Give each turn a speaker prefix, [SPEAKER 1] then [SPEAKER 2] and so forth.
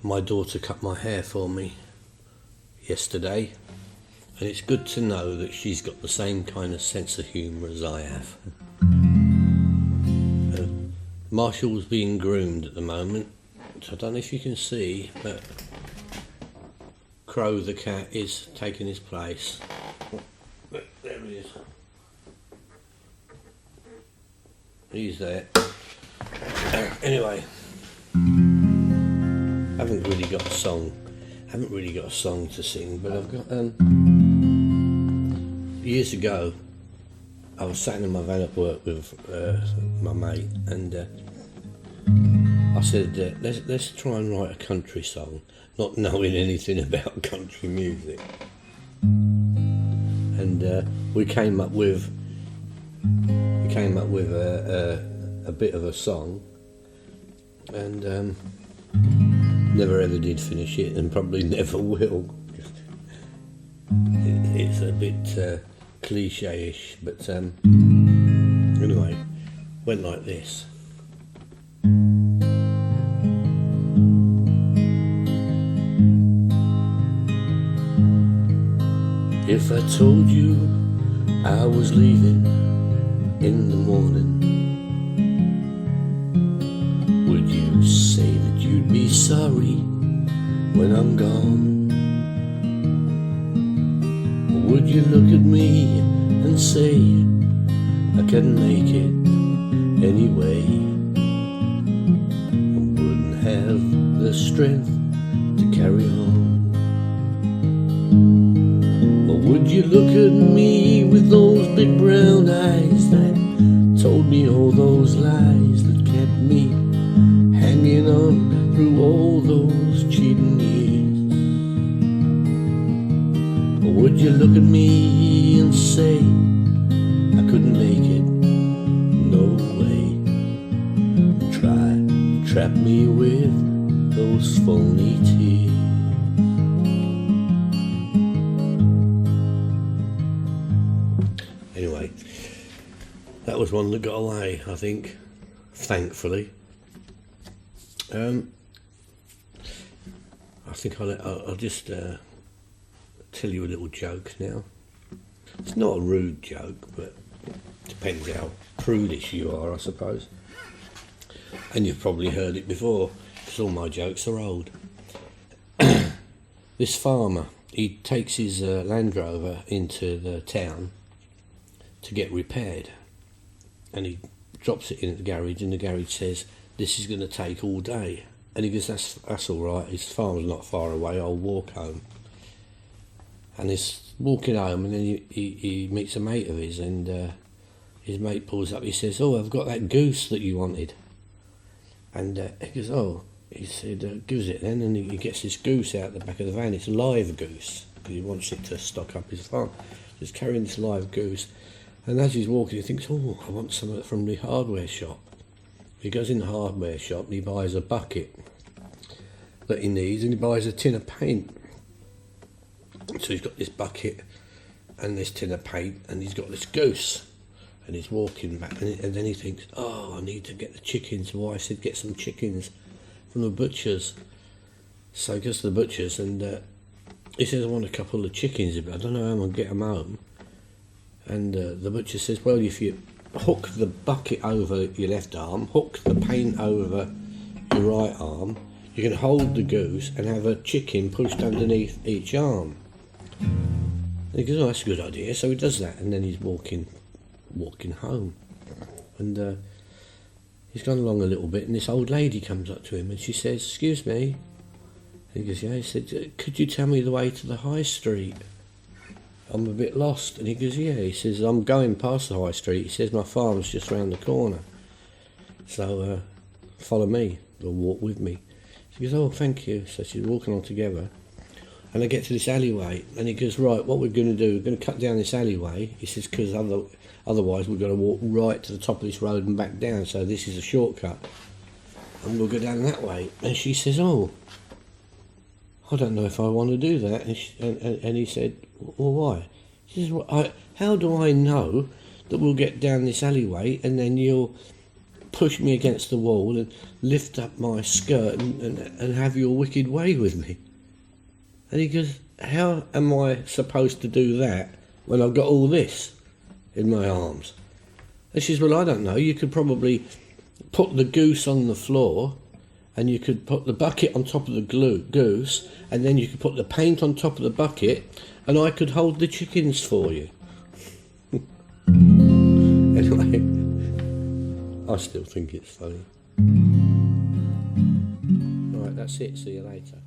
[SPEAKER 1] My daughter cut my hair for me yesterday, and it's good to know that she's got the same kind of sense of humour as I have. Marshall's being groomed at the moment, so I don't know if you can see, but Crow the cat is taking his place. There he is. He's there. Anyway, I haven't really got a song to sing, but I've got years ago I was sat in my van at work with my mate, and I said let's try and write a country song, not knowing anything about country music, and we came up with a bit of a song, and never ever did finish it, and probably never will. It's a bit cliche-ish, but anyway, went like this. If I told you I was leaving in the morning, would you say that you'd be sorry when I'm gone? Or would you look at me and say I can make it anyway? I wouldn't have the strength to carry on. Or would you look at me with those big brown eyes that told me all those lies that kept me hanging on through all those cheating years? Or would you look at me and say I couldn't make it, no way, and try to trap me with those phony tears? Anyway, that was one that got away, I think, thankfully. I think I'll just tell you a little joke now. It's not a rude joke, but it depends how prudish you are, I suppose. And you've probably heard it before, because all my jokes are old. This farmer, he takes his Land Rover into the town to get repaired, and he drops it in at the garage, and the garage says, "This is going to take all day." And he goes, that's all right, his farm's not far away, I'll walk home. And he's walking home, and then he meets a mate of his, and his mate pulls up, he says, "Oh, I've got that goose that you wanted." And he goes, "Oh," he said, "gives it then," and he gets this goose out the back of the van. It's a live goose, because he wants it to stock up his farm. He's carrying this live goose, and as he's walking, he thinks, "Oh, I want some from the hardware shop." He goes in the hardware shop and he buys a bucket that he needs, and he buys a tin of paint. So he's got this bucket and this tin of paint, and he's got this goose, and he's walking back, and then he thinks, "Oh, I need to get the chickens." The wife said, "Get some chickens from the butcher's." So he goes to the butcher's, and he says, "I want a couple of chickens, but I don't know how I'm going to get them home." And the butcher says, "Well, if you hook the bucket over your left arm, hook the paint over your right arm, you can hold the goose and have a chicken pushed underneath each arm." And he goes, "Oh, that's a good idea." So he does that, and then he's walking home, and he's gone along a little bit, and this old lady comes up to him, and she says, "Excuse me." And he goes, "Yeah." He said, "Could you tell me the way to the high street? I'm a bit lost." And he goes, "Yeah." He says, "I'm going past the high street." He says, "My farm's just round the corner, so follow me, or walk with me." She goes, "Oh, thank you." So she's walking on together, and they get to this alleyway, and he goes, "Right, what we're going to do, we're going to cut down this alleyway." He says, "Because otherwise we're going to walk right to the top of this road and back down, so this is a shortcut, and we'll go down that way." And she says, "Oh, I don't know if I want to do that." And he said, "Well, why?" She says, "Well, how do I know that we'll get down this alleyway and then you'll push me against the wall and lift up my skirt and have your wicked way with me. And he goes, how am I supposed to do that when I've got all this in my arms? And she says, well, I don't know, you could probably put the goose on the floor, and you could put the bucket on top of the goose, and then you could put the paint on top of the bucket, and I could hold the chickens for you. Anyway, I still think it's funny. Right, that's it. See you later.